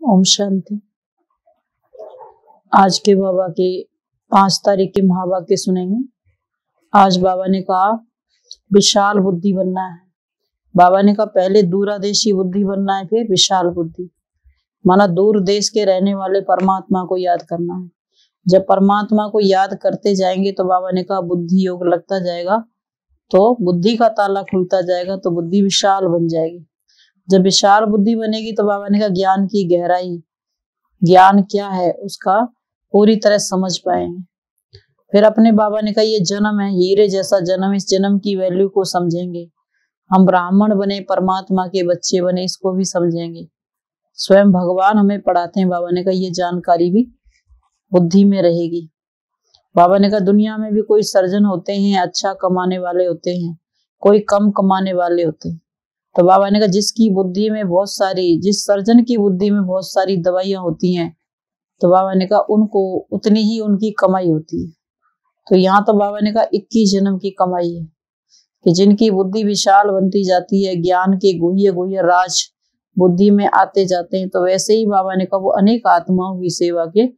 ओम शांति। आज के बाबा के 5 तारीख के महावाक्य सुनेंगे। आज बाबा ने कहा विशाल बुद्धि बनना है। बाबा ने कहा पहले दूरादेशी बुद्धि बनना है, फिर विशाल बुद्धि। माना दूर देश के रहने वाले परमात्मा को याद करना है। जब परमात्मा को याद करते जाएंगे तो बाबा ने कहा बुद्धि योग लगता जाएगा, तो बुद्धि का ताला खुलता जाएगा, तो बुद्धि विशाल बन जाएगी। जब विशाल बुद्धि बनेगी तो बाबा ने कहा ज्ञान की गहराई, ज्ञान क्या है उसका पूरी तरह समझ पाएंगे। फिर अपने बाबा ने कहा ये जन्म है हीरे जैसा जन्म, इस जन्म की वैल्यू को समझेंगे। हम ब्राह्मण बने, परमात्मा के बच्चे बने, इसको भी समझेंगे। स्वयं भगवान हमें पढ़ाते हैं। बाबा ने कहा ये जानकारी भी बुद्धि में रहेगी। बाबा ने कहा दुनिया में भी कोई सर्जन होते हैं, अच्छा कमाने वाले होते हैं, कोई कम कमाने वाले होते हैं। तो बाबा ने कहा जिसकी बुद्धि में बहुत सारी, जिस सर्जन की बुद्धि में बहुत सारी दवाइयां होती हैं, तो बाबा ने कहा उनको उतनी ही उनकी कमाई होती है। तो यहाँ तो बाबा ने कहा 21 जन्म की कमाई है कि जिनकी बुद्धि विशाल बनती जाती है, ज्ञान के गुह्य गुह्य राज बुद्धि में आते जाते हैं, तो वैसे ही बाबा ने कहा वो अनेक आत्माओं की सेवा के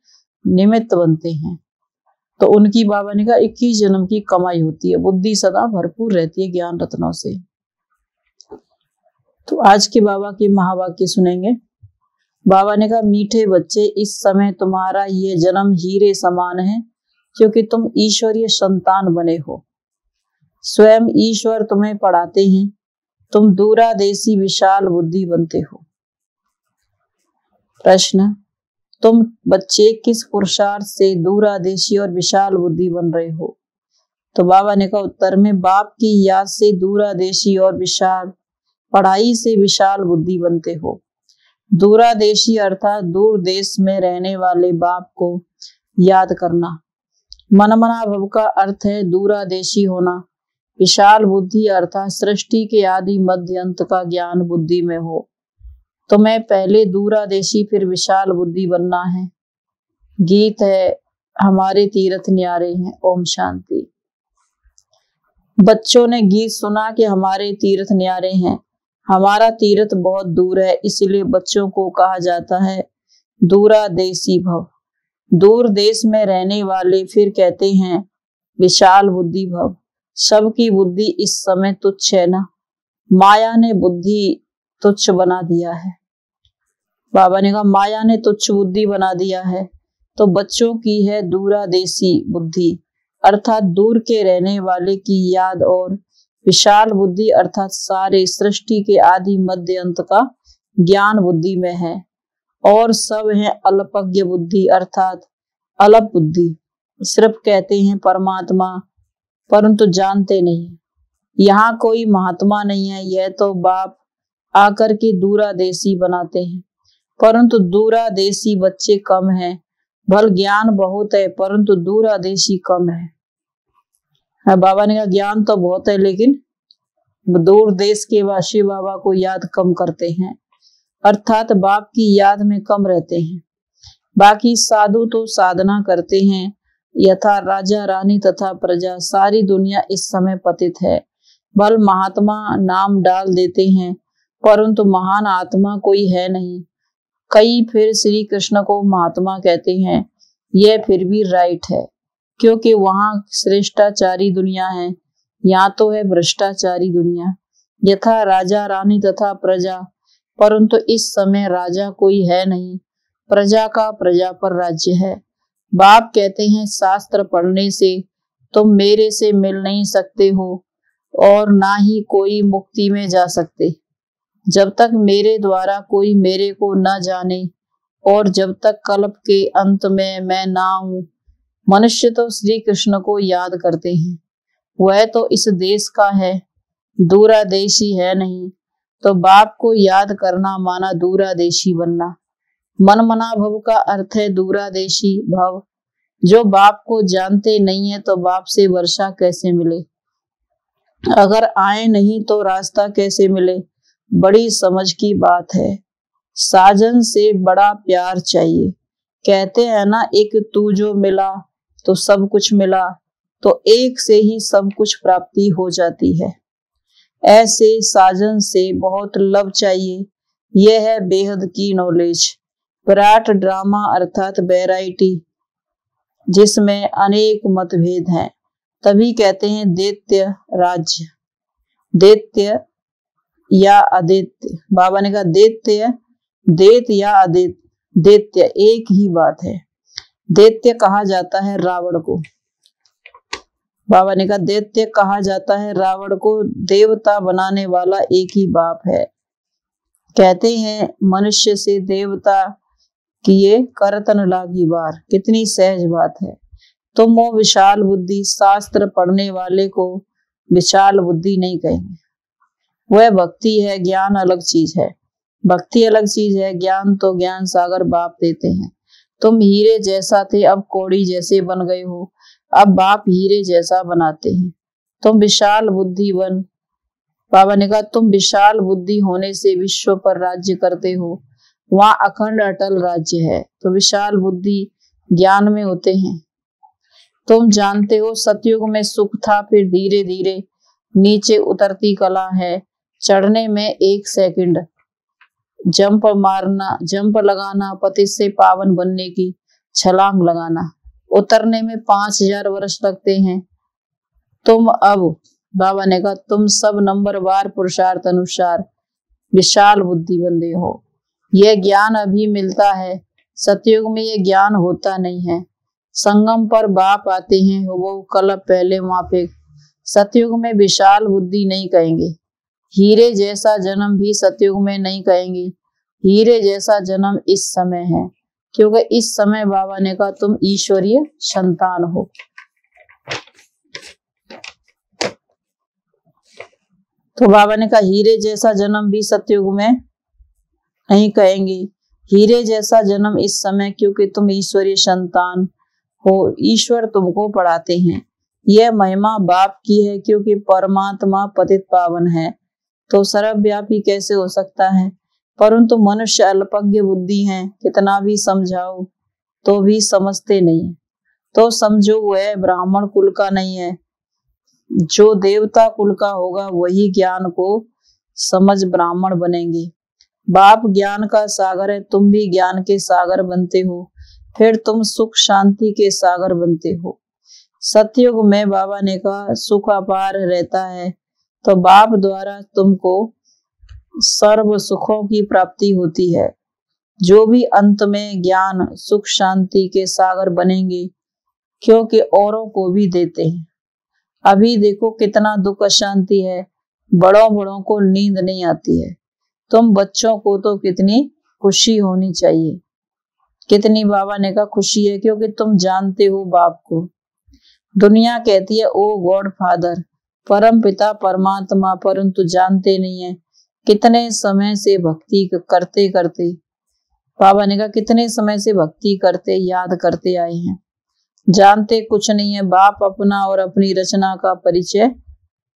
निमित्त बनते हैं। तो उनकी बाबा ने कहा 21 जन्म की कमाई होती है। बुद्धि सदा भरपूर रहती है ज्ञान रत्नों से। तो आज के बाबा के महावाक्य सुनेंगे। बाबा ने कहा मीठे बच्चे, इस समय तुम्हारा ये जन्म हीरे समान है, क्योंकि तुम ईश्वरीय संतान बने हो। स्वयं ईश्वर तुम्हें पढ़ाते हैं, तुम दूरादेशी विशाल बुद्धि बनते हो। प्रश्न, तुम बच्चे किस पुरुषार्थ से दूरादेशी और विशाल बुद्धि बन रहे हो? तो बाबा ने कहा उत्तर में बाप की याद से दूरादेशी और विशाल, पढ़ाई से विशाल बुद्धि बनते हो। दूरादेशी अर्थात दूर देश में रहने वाले बाप को याद करना। मनमना भव का अर्थ है दूरादेशी होना। विशाल बुद्धि अर्थात सृष्टि के आदि मध्य अंत का ज्ञान बुद्धि में हो। तो मैं पहले दूरादेशी फिर विशाल बुद्धि बनना है। गीत है हमारे तीर्थ न्यारे हैं। ओम शांति। बच्चों ने गीत सुना कि हमारे तीर्थ न्यारे हैं। हमारा तीर्थ बहुत दूर है, इसलिए बच्चों को कहा जाता है दूरादेशी भव। दूर देश में रहने वाले फिर कहते हैं विशाल बुद्धि भव। सबकी बुद्धि इस समय तुच्छ है ना, माया ने बुद्धि तुच्छ बना दिया है। बाबा ने कहा माया ने तुच्छ बुद्धि बना दिया है, तो बच्चों की है दूरादेशी बुद्धि अर्थात दूर के रहने वाले की याद, और विशाल बुद्धि अर्थात सारे सृष्टि के आदि मध्य अंत का ज्ञान बुद्धि में है। और सब है अल्पज्ञ बुद्धि अर्थात अल्प बुद्धि, सिर्फ कहते हैं परमात्मा परंतु जानते नहीं। यहाँ कोई महात्मा नहीं है, यह तो बाप आकर के दूरादेशी बनाते हैं, परंतु दूरादेशी बच्चे कम हैं। भल ज्ञान बहुत है परंतु दूरादेशी कम है। बाबा ने कहा ज्ञान तो बहुत है, लेकिन दूर देश के वासी बाबा को याद कम करते हैं, अर्थात बाप की याद में कम रहते हैं। बाकी साधु तो साधना करते हैं, यथा राजा रानी तथा प्रजा। सारी दुनिया इस समय पतित है। भल महात्मा नाम डाल देते हैं, परंतु महान आत्मा कोई है नहीं। कई फिर श्री कृष्ण को महात्मा कहते हैं, यह फिर भी राइट है, क्योंकि वहां श्रेष्ठाचारी दुनिया है, यहाँ तो है भ्रष्टाचारी दुनिया। यथा राजा रानी तथा प्रजा, परंतु इस समय राजा कोई है नहीं, प्रजा का प्रजा पर राज्य है। बाप कहते हैं शास्त्र पढ़ने से तुम मेरे से मिल नहीं सकते हो और ना ही कोई मुक्ति में जा सकते, जब तक मेरे द्वारा कोई मेरे को न जाने और जब तक कल्प के अंत में मैं ना हूं। मनुष्य तो श्री कृष्ण को याद करते हैं, वह तो इस देश का है, दूरादेशी है नहीं। तो बाप को याद करना माना दूरादेशी बनना। मनमना भव का अर्थ है दूरादेशी भव। जो बाप को जानते नहीं है तो बाप से वर्षा कैसे मिले, अगर आए नहीं तो रास्ता कैसे मिले। बड़ी समझ की बात है। साजन से बड़ा प्यार चाहिए। कहते हैं ना एक तू जो मिला तो सब कुछ मिला, तो एक से ही सब कुछ प्राप्ति हो जाती है। ऐसे साजन से बहुत लव चाहिए। यह है बेहद की नॉलेज। विराट ड्रामा अर्थात वैरायटी, जिसमें अनेक मतभेद हैं, तभी कहते हैं दैत्य राज्य। दैत्य या अदैत्य, बाबा ने कहा दैत्य, दैत्य या अदैत्य, दैत्य एक ही बात है। दैत्य कहा जाता है रावण को, बाबा ने कहा दैत्य कहा जाता है रावण को, देवता बनाने वाला एक ही बाप है। कहते हैं मनुष्य से देवता किए करतन लागी बार, कितनी सहज बात है। तुम वो विशाल बुद्धि, शास्त्र पढ़ने वाले को विशाल बुद्धि नहीं कहेंगे, वह भक्ति है, ज्ञान अलग चीज है। भक्ति अलग चीज है, ज्ञान तो ज्ञान सागर बाप देते हैं। तुम हीरे जैसा थे, अब कौड़ी जैसे बन गए हो, अब बाप हीरे जैसा बनाते हैं। तुम विशाल बुद्धि बन, बाबा ने कहा तुम विशाल बुद्धि होने से विश्व पर राज्य करते हो, वहां अखंड अटल राज्य है। तो विशाल बुद्धि ज्ञान में होते हैं। तुम जानते हो सतयुग में सुख था, फिर धीरे धीरे नीचे उतरती कला है। चढ़ने में 1 सेकंड, जंप मारना, जंप लगाना, पति से पावन बनने की छलांग लगाना, उतरने में 5000 वर्ष लगते हैं। तुम अब, बाबा ने कहा तुम सब नंबरवार पुरुषार्थ अनुसार विशाल बुद्धि बंदे हो। यह ज्ञान अभी मिलता है, सतयुग में यह ज्ञान होता नहीं है। संगम पर बाप आते हैं, वो कल्प पहले मापे। सतयुग में विशाल बुद्धि नहीं कहेंगे, हीरे जैसा जन्म भी सतयुग में नहीं कहेंगे। हीरे जैसा जन्म इस समय है, क्योंकि इस समय बाबा ने कहा तुम ईश्वरीय संतान हो। तो बाबा ने कहा हीरे जैसा जन्म भी सतयुग में नहीं कहेंगे, हीरे जैसा जन्म इस समय, क्योंकि तुम ईश्वरीय संतान हो। ईश्वर तुमको पढ़ाते हैं। यह महिमा बाप की है, क्योंकि परमात्मा पतित पावन है, तो सर्वव्यापी कैसे हो सकता है। परंतु मनुष्य अल्पज्ञ बुद्धि हैं, कितना भी समझाओ तो भी समझते नहीं। तो समझो वह ब्राह्मण कुल का नहीं है, जो देवता कुल का होगा वही ज्ञान को समझ ब्राह्मण बनेंगे। बाप ज्ञान का सागर है, तुम भी ज्ञान के सागर बनते हो, फिर तुम सुख शांति के सागर बनते हो। सतयुग में बाबा ने कहा सुख अपार रहता है, तो बाप द्वारा तुमको सर्व सुखों की प्राप्ति होती है, जो भी अंत में ज्ञान सुख शांति के सागर बनेंगे, क्योंकि औरों को भी देते हैं। अभी देखो कितना दुख अशांति है, बड़ों बड़ों को नींद नहीं आती है, तुम बच्चों को तो कितनी खुशी होनी चाहिए। कितनी बाबा ने कहा खुशी है, क्योंकि तुम जानते हो बाप को। दुनिया कहती है ओ गॉड फादर, परम पिता परमात्मा, परंतु जानते नहीं है। कितने समय से भक्ति करते करते, बाबा ने कहा कितने समय से भक्ति करते याद करते आए हैं, जानते कुछ नहीं है। बाप अपना और अपनी रचना का परिचय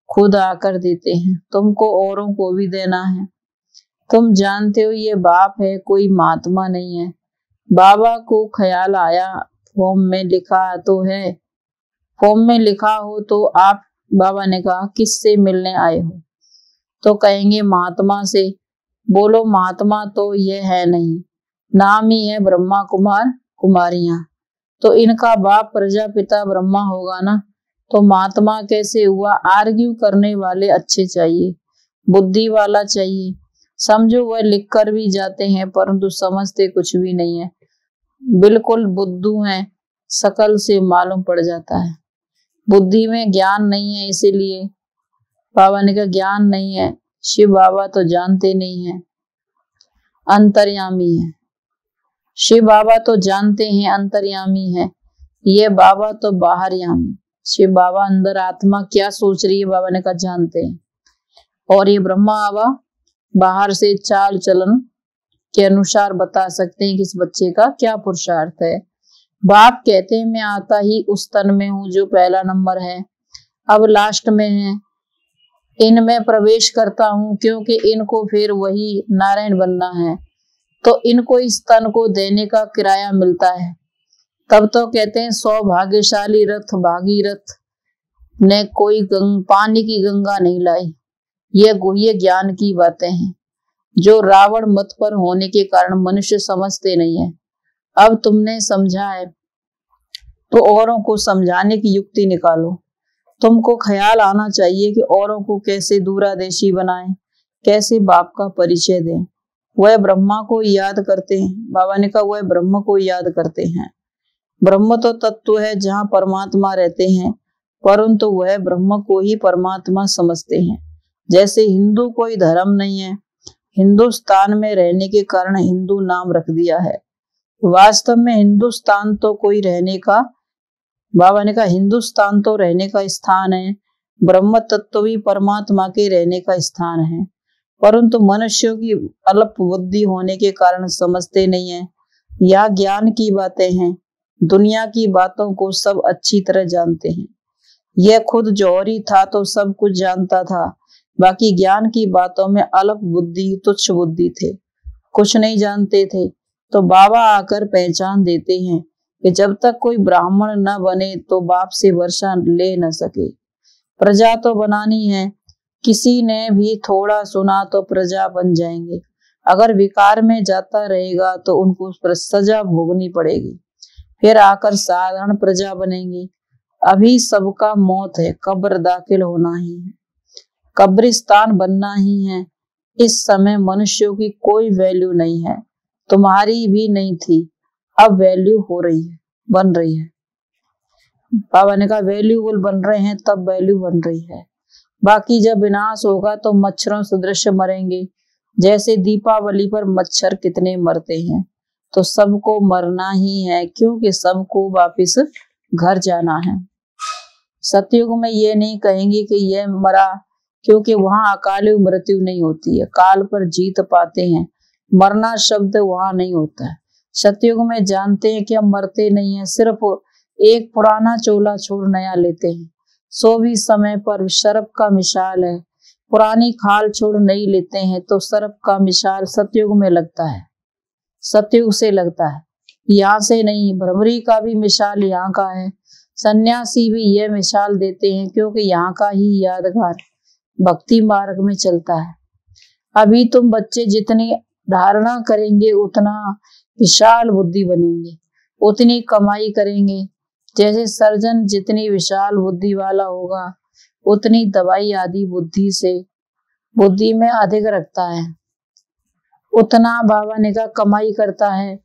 खुद आकर देते हैं, तुमको औरों को भी देना है। तुम जानते हो ये बाप है, कोई महात्मा नहीं है। बाबा को ख्याल आया फॉर्म में लिखा तो है, फॉर्म में लिखा हो तो आप, बाबा ने कहा किससे मिलने आए हो, तो कहेंगे महात्मा से। बोलो महात्मा तो ये है नहीं, नाम ही है ब्रह्मा कुमार कुमारियां, तो इनका बाप प्रजापिता ब्रह्मा होगा ना, तो महात्मा कैसे हुआ। आर्ग्यू करने वाले अच्छे चाहिए, बुद्धि वाला चाहिए। समझो वह लिख कर भी जाते हैं, परंतु समझते कुछ भी नहीं है, बिल्कुल बुद्धू हैं, शकल से मालूम पड़ जाता है। बुद्धि में ज्ञान नहीं है, इसीलिए बाबा ने कहा ज्ञान नहीं है। शिव बाबा तो जानते नहीं है, अंतर्यामी है। शिव बाबा तो जानते हैं अंतर्यामी है, ये बाबा तो बाहरयामी। शिव बाबा अंदर आत्मा क्या सोच रही है, बाबा ने कहा जानते हैं, और ये ब्रह्मा बाबा बाहर से चाल चलन के अनुसार बता सकते हैं कि इस बच्चे का क्या पुरुषार्थ है। बाप कहते हैं मैं आता ही उस तन में हूँ जो पहला नंबर है, अब लास्ट में है, इनमें प्रवेश करता हूँ, क्योंकि इनको फिर वही नारायण बनना है, तो इनको इस तन को देने का किराया मिलता है। तब तो कहते हैं सौभाग्यशाली रथ भागीरथ ने कोई पानी की गंगा नहीं लाई। ये गुह्य ज्ञान की बातें हैं। जो रावण मत पर होने के कारण मनुष्य समझते नहीं है। अब तुमने समझा है तो औरों को समझाने की युक्ति निकालो। तुमको ख्याल आना चाहिए कि औरों को कैसे दूरादेशी बनाएं, कैसे बाप का परिचय दें। वह ब्रह्मा को याद करते हैं। बाबा ने कहा वह ब्रह्म को याद करते हैं। ब्रह्म तो तत्व है जहाँ परमात्मा रहते हैं, परंतु वह ब्रह्म को ही परमात्मा समझते हैं। जैसे हिंदू कोई धर्म नहीं है, हिंदुस्तान में रहने के कारण हिंदू नाम रख दिया है। वास्तव में हिंदुस्तान तो कोई रहने का, बाबा ने कहा हिंदुस्तान तो रहने का स्थान है, ब्रह्म तत्व भी परमात्मा के रहने का स्थान है, परंतु मनुष्यों की अल्प बुद्धि होने के कारण समझते नहीं है। यह ज्ञान की बातें हैं, दुनिया की बातों को सब अच्छी तरह जानते हैं। यह खुद जौहरी था तो सब कुछ जानता था, बाकी ज्ञान की बातों में अल्प बुद्धि, तुच्छ बुद्धि थे, कुछ नहीं जानते थे। तो बाबा आकर पहचान देते हैं कि जब तक कोई ब्राह्मण न बने तो बाप से वर्षा ले न सके। प्रजा तो बनानी है, किसी ने भी थोड़ा सुना तो प्रजा बन जाएंगे। अगर विकार में जाता रहेगा तो उनको सजा भोगनी पड़ेगी, फिर आकर साधारण प्रजा बनेंगे। अभी सबका मौत है, कब्र दाखिल होना ही है, कब्रिस्तान बनना ही है। इस समय मनुष्यों की कोई वैल्यू नहीं है, तुम्हारी भी नहीं थी, अब वैल्यू हो रही है, बन रही है। बाबा ने कहा वैल्यूबल बन रहे हैं तब वैल्यू बन रही है, बाकी जब विनाश होगा तो मच्छरों सदृश मरेंगे। जैसे दीपावली पर मच्छर कितने मरते हैं, तो सबको मरना ही है, क्योंकि सबको वापिस घर जाना है। सतयुग में ये नहीं कहेंगे कि ये मरा, क्योंकि वहां अकाली मृत्यु नहीं होती है, काल पर जीत पाते हैं। मरना शब्द वहां नहीं होता है। सतयुग में जानते हैं कि हम मरते नहीं है, सिर्फ एक पुराना चोला छोड़ नया लेते हैं। सो भी समय पर सर्प का मिसाल है, पुरानी खाल छोड़ नई लेते हैं, तो सर्प का मिसाल सतयुग में लगता है, सतयुग से लगता है, यहाँ से नहीं। भ्रमरी का भी मिसाल यहाँ का है, सन्यासी भी यह मिसाल देते हैं, क्योंकि यहाँ का ही यादगार भक्ति मार्ग में चलता है। अभी तुम बच्चे जितनी धारणा करेंगे उतना विशाल बुद्धि बनेंगे, उतनी कमाई करेंगे। जैसे सर्जन जितनी विशाल बुद्धि वाला होगा, उतनी दवाई आदि बुद्धि में अधिक रखता है, उतना बाबा ने कहा कमाई करता है।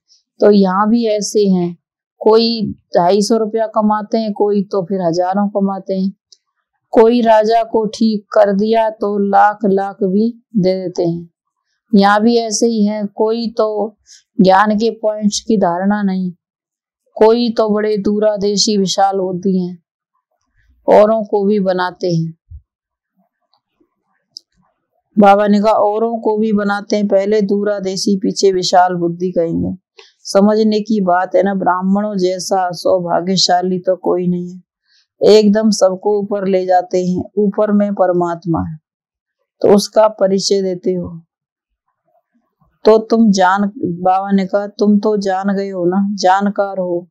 तो यहाँ भी ऐसे हैं, कोई 250 रुपया कमाते हैं, कोई तो फिर हजारों कमाते हैं। कोई राजा को ठीक कर दिया तो लाख लाख भी दे देते हैं। यहाँ भी ऐसे ही है, कोई तो ज्ञान के पॉइंट्स की धारणा नहीं, कोई तो बड़े दूरादेशी विशाल बुद्धि हैं, औरों को भी बनाते हैं। बाबा ने कहा औरों को भी बनाते हैं, पहले दूरादेशी पीछे विशाल बुद्धि कहेंगे। समझने की बात है ना, ब्राह्मणों जैसा सौभाग्यशाली तो कोई नहीं है, एकदम सबको ऊपर ले जाते हैं। ऊपर में परमात्मा है, तो उसका परिचय देते हो। तो तुम बाबा ने कहा तुम तो जान गए हो ना, जानकार हो।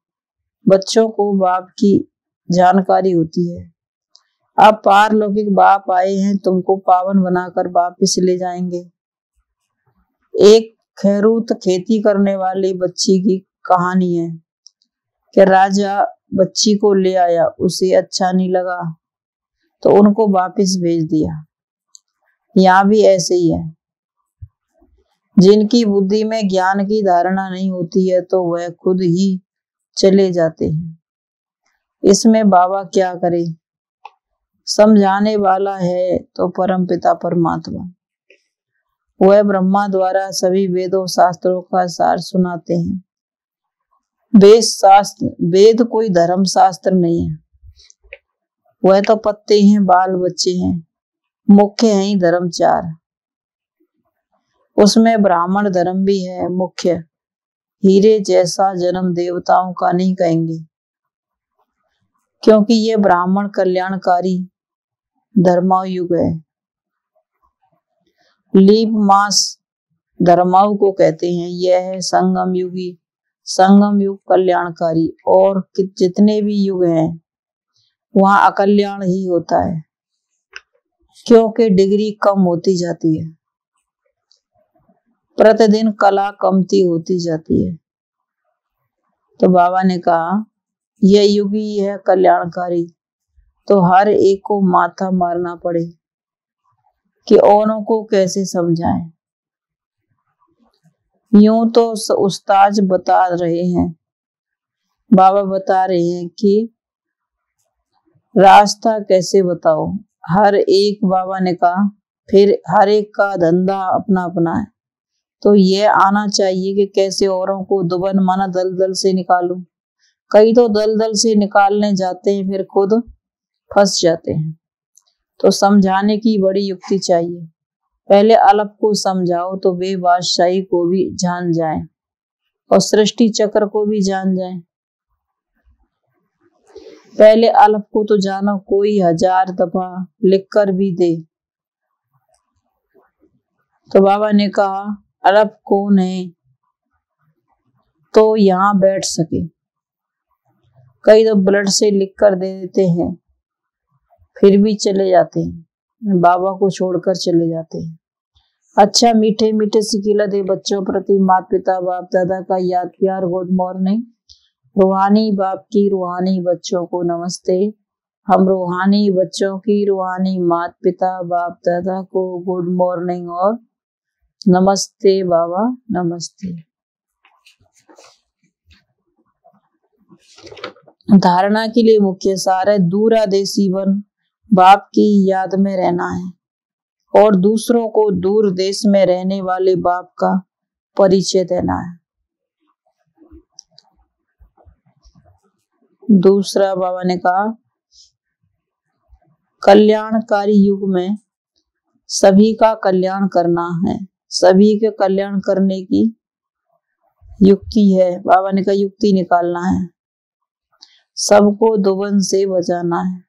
बच्चों को बाप की जानकारी होती है। अब पारलौकिक बाप आए हैं, तुमको पावन बनाकर वापिस ले जाएंगे। एक खैरूत खेती करने वाली बच्ची की कहानी है कि राजा बच्ची को ले आया, उसे अच्छा नहीं लगा तो उनको वापिस भेज दिया। यहाँ भी ऐसे ही है, जिनकी बुद्धि में ज्ञान की धारणा नहीं होती है तो वह खुद ही चले जाते हैं। इसमें बाबा क्या करे, समझाने वाला है तो परम पिता परमात्मा, वह ब्रह्मा द्वारा सभी वेदों शास्त्रों का सार सुनाते हैं। वेद कोई धर्म शास्त्र नहीं है, वह तो पत्ते हैं, बाल बच्चे हैं, मुख्य है ही धर्म 4। उसमें ब्राह्मण धर्म भी है मुख्य। हीरे जैसा जन्म देवताओं का नहीं कहेंगे, क्योंकि ये ब्राह्मण कल्याणकारी धर्मयुग है। लीप मास धर्माओं को कहते हैं, यह है संगम युगी, संगम युग कल्याणकारी। और जितने भी युग हैं वहां अकल्याण ही होता है, क्योंकि डिग्री कम होती जाती है। प्रतिदिन कला कमती होती जाती है। तो बाबा ने कहा यह युग ही है कल्याणकारी, तो हर एक को माथा मारना पड़े कि औरों को कैसे समझाएं। यूं तो उस्ताद बता रहे हैं, बाबा बता रहे हैं कि रास्ता कैसे बताओ। हर एक, बाबा ने कहा, फिर हर एक का धंधा अपना अपना है, तो ये आना चाहिए कि कैसे औरों को दुबन माना दलदल से निकालूं। कई तो दलदल से निकालने जाते हैं, फिर खुद फंस जाते हैं। तो समझाने की बड़ी युक्ति चाहिए। पहले अलग को समझाओ तो वे बादशाही को भी जान जाएं और सृष्टि चक्र को भी जान जाएं। पहले अलग को तो जानो, कोई 1000 दफा लिख कर भी दे। तो बाबा ने कहा अलग कौन है तो यहाँ बैठ सके। कई तो ब्लड से लिख कर दे देते हैं, फिर भी चले जाते हैं, बाबा को छोड़कर चले जाते हैं। अच्छा मीठे मीठे सिकिला दे बच्चों प्रति माता पिता बाप दादा का याद प्यार गुड मॉर्निंग। रूहानी बाप की रूहानी बच्चों को नमस्ते। हम रूहानी बच्चों की रूहानी माता पिता बाप दादा को गुड मॉर्निंग और नमस्ते बाबा नमस्ते। धारणा के लिए मुख्य सार है दूरादेशी वन बाप की याद में रहना है और दूसरों को दूर देश में रहने वाले बाप का परिचय देना है। दूसरा बाबा ने कहा कल्याणकारी युग में सभी का कल्याण करना है, सभी के कल्याण करने की युक्ति है। बाबा ने कहा युक्ति निकालना है, सबको दुबन से बचाना है।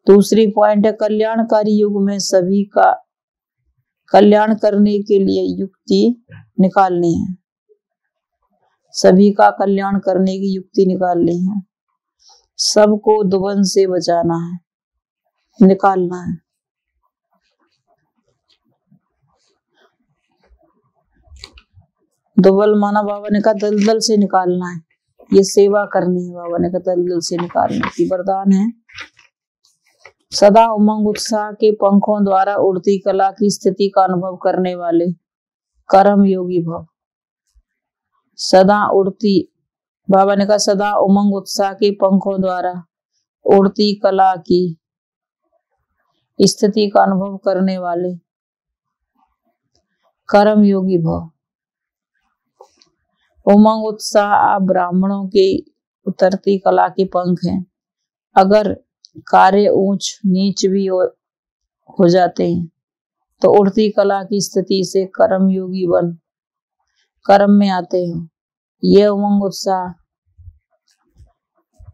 दूसरी पॉइंट है कल्याणकारी युग में सभी का कल्याण करने के लिए युक्ति निकालनी है, सभी का कल्याण करने की युक्ति निकालनी है, सबको दुबन से बचाना है, निकालना है। दुबल माना बाबा ने कहा दलदल से निकालना है, ये सेवा करनी है। बाबा ने कहा दलदल से निकालने की वरदान है। सदा उमंग उत्साह के पंखों द्वारा उड़ती कला की स्थिति का अनुभव करने वाले कर्म योगी भव। सदा उड़ती, बाबा ने कहा सदा उमंग उत्साह के पंखों द्वारा उड़ती कला की स्थिति का अनुभव करने वाले कर्म योगी भव। उमंग उत्साह आप ब्राह्मणों के उतरती कला के पंख हैं। अगर कार्य ऊंच नीच भी हो जाते हैं तो उड़ती कला की स्थिति से कर्म योगी बन कर्म में आते हो। ये उमंग उत्साह,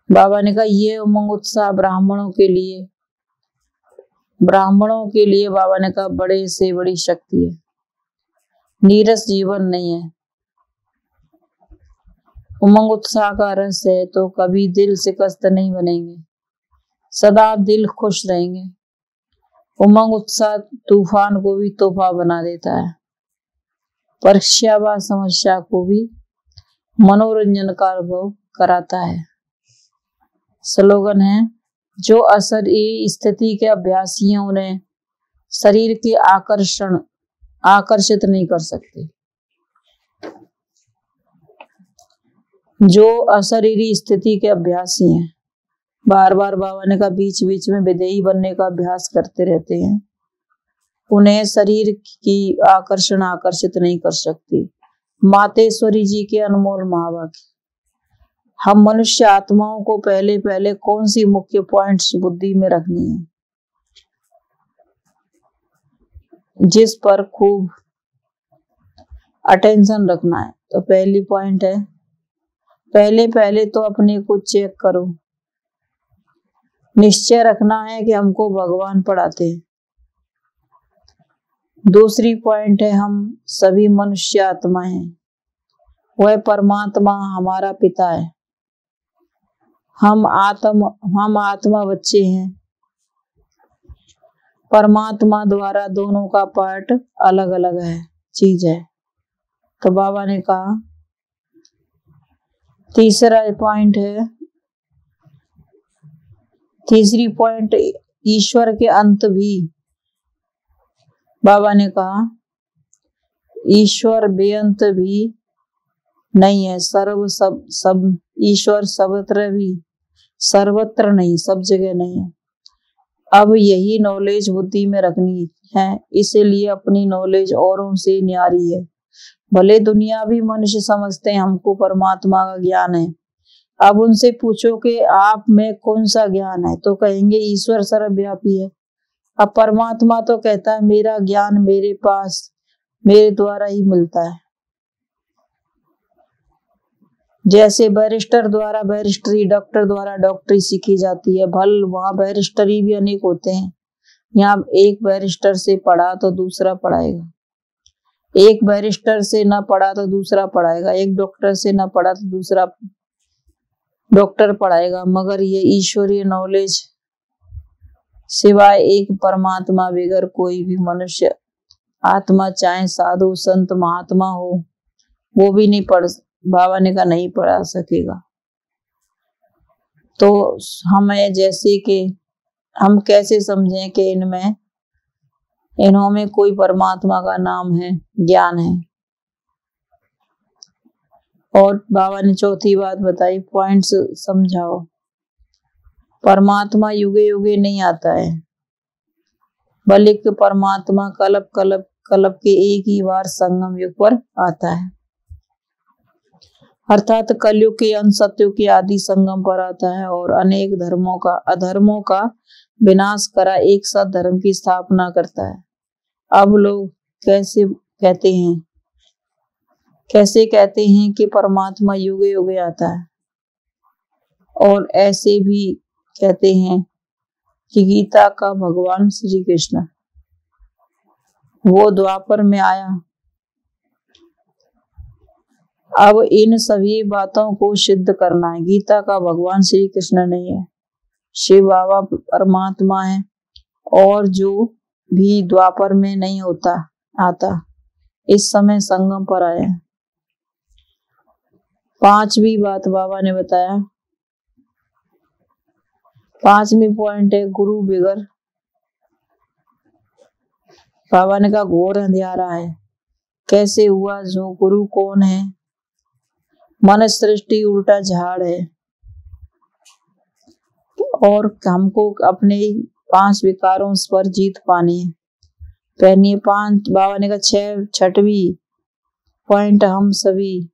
बाबा ने कहा ये उमंग उत्साह ब्राह्मणों के लिए बाबा ने कहा बड़े से बड़ी शक्ति है। नीरस जीवन नहीं है। उमंग उत्साह का रस है तो कभी दिल शिकस्त नहीं बनेंगे, सदा दिल खुश रहेंगे। उमंग उत्साह तूफान को भी तोहफा बना देता है, परीक्षा व समस्या को भी मनोरंजन का अनुभव कराता है। स्लोगन है जो अशरीरी स्थिति के अभ्यासी हैं उन्हें शरीर के आकर्षित नहीं कर सकते। जो अशरीरी स्थिति के अभ्यासी हैं, बार बार बाबा ने कहा बीच बीच में विदेही बनने का अभ्यास करते रहते हैं, उन्हें शरीर की आकर्षित नहीं कर सकती। मातेश्वरी जी के अनमोल महावाक्य। हम मनुष्य आत्माओं को पहले पहले कौन सी मुख्य पॉइंट्स बुद्धि में रखनी है जिस पर खूब अटेंशन रखना है। तो पहली पॉइंट है पहले तो अपने को चेक करो, निश्चय रखना है कि हमको भगवान पढ़ाते हैं। दूसरी पॉइंट है हम सभी मनुष्य आत्मा हैं, वह परमात्मा हमारा पिता है। हम आत्मा बच्चे हैं, परमात्मा द्वारा दोनों का पार्ट अलग अलग है, चीज है। तो बाबा ने कहा तीसरा पॉइंट है, तीसरी पॉइंट, ईश्वर के अंत भी। बाबा ने कहा ईश्वर बेअंत भी नहीं है, सब ईश्वर सर्वत्र नहीं, सब जगह नहीं है। अब यही नॉलेज बुद्धि में रखनी है, इसीलिए अपनी नॉलेज औरों से न्यारी है। भले दुनियावी मनुष्य समझते हैं हमको परमात्मा का ज्ञान है, अब उनसे पूछो कि आप में कौन सा ज्ञान है, तो कहेंगे ईश्वर सर्वव्यापी है। अब परमात्मा तो कहता है मेरा ज्ञान मेरे पास मेरे द्वारा ही मिलता है। जैसे बैरिस्टर द्वारा बैरिस्टरी, डॉक्टर द्वारा डॉक्टरी सीखी जाती है, भल वहां बैरिस्टरी भी अनेक होते हैं। यहाँ एक बैरिस्टर से पढ़ा तो दूसरा पढ़ाएगा, एक बैरिस्टर से ना पढ़ा तो दूसरा पढ़ाएगा, एक डॉक्टर से ना पढ़ा तो दूसरा डॉक्टर पढ़ाएगा। मगर ये ईश्वरीय नॉलेज सिवाय एक परमात्मा बगैर कोई भी मनुष्य आत्मा, चाहे साधु संत महात्मा हो, वो भी नहीं पढ़, बाबा ने कहा नहीं पढ़ा सकेगा। तो हमें जैसे कि हम कैसे समझें कि इन्हों में कोई परमात्मा का नाम है, ज्ञान है। और बाबा ने चौथी बात बताई, पॉइंट्स समझाओ। परमात्मा युगे युगे नहीं आता है, बल्कि परमात्मा कल्प कल्प कल्प के एक ही बार संगम युग पर आता है, अर्थात कलयुग के अंत सतयुग के आदि संगम पर आता है और अनेक अधर्मों का विनाश करा एक सत धर्म की स्थापना करता है। अब लोग कैसे कहते हैं कि परमात्मा युगे युगे आता है, और ऐसे भी कहते हैं कि गीता का भगवान श्री कृष्ण वो द्वापर में आया। अब इन सभी बातों को सिद्ध करना है, गीता का भगवान श्री कृष्ण नहीं है, शिव बाबा परमात्मा है, और जो भी द्वापर में नहीं आता इस समय संगम पर आया। पांचवी बात बाबा ने बताया, पांचवी पॉइंट है गुरु बिगर। बाबा ने कहा घोर अंधेरा है, कैसे हुआ, जो गुरु कौन है, मन सृष्टि उल्टा झाड़ है, और हमको अपने 5 विकारों पर जीत पानी है। पहली 5, बाबा ने कहा छठवीं पॉइंट, हम सभी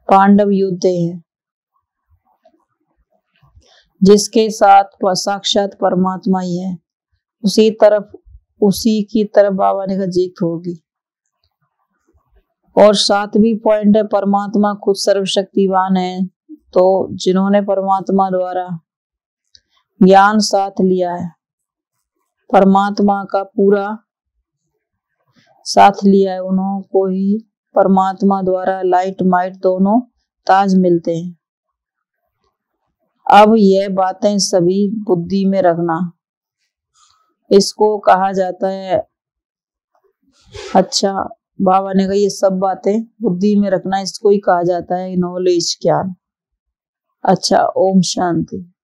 पांडव योद्धे हैं, जिसके साथ साक्षात परमात्मा ही है, उसी की तरफ बाबा ने कहा जीत होगी। और 7वीं पॉइंट है परमात्मा खुद सर्वशक्तिवान है, तो जिन्होंने परमात्मा द्वारा ज्ञान साथ लिया है, परमात्मा का पूरा साथ लिया है, उन्हों को ही परमात्मा द्वारा लाइट माइट दोनों ताज मिलते हैं। अब यह बातें सभी बुद्धि में रखना, इसको कहा जाता है, अच्छा बाबा ने कहा ये सब बातें बुद्धि में रखना, इसको ही कहा जाता है नॉलेज, ज्ञान। अच्छा, ओम शांति।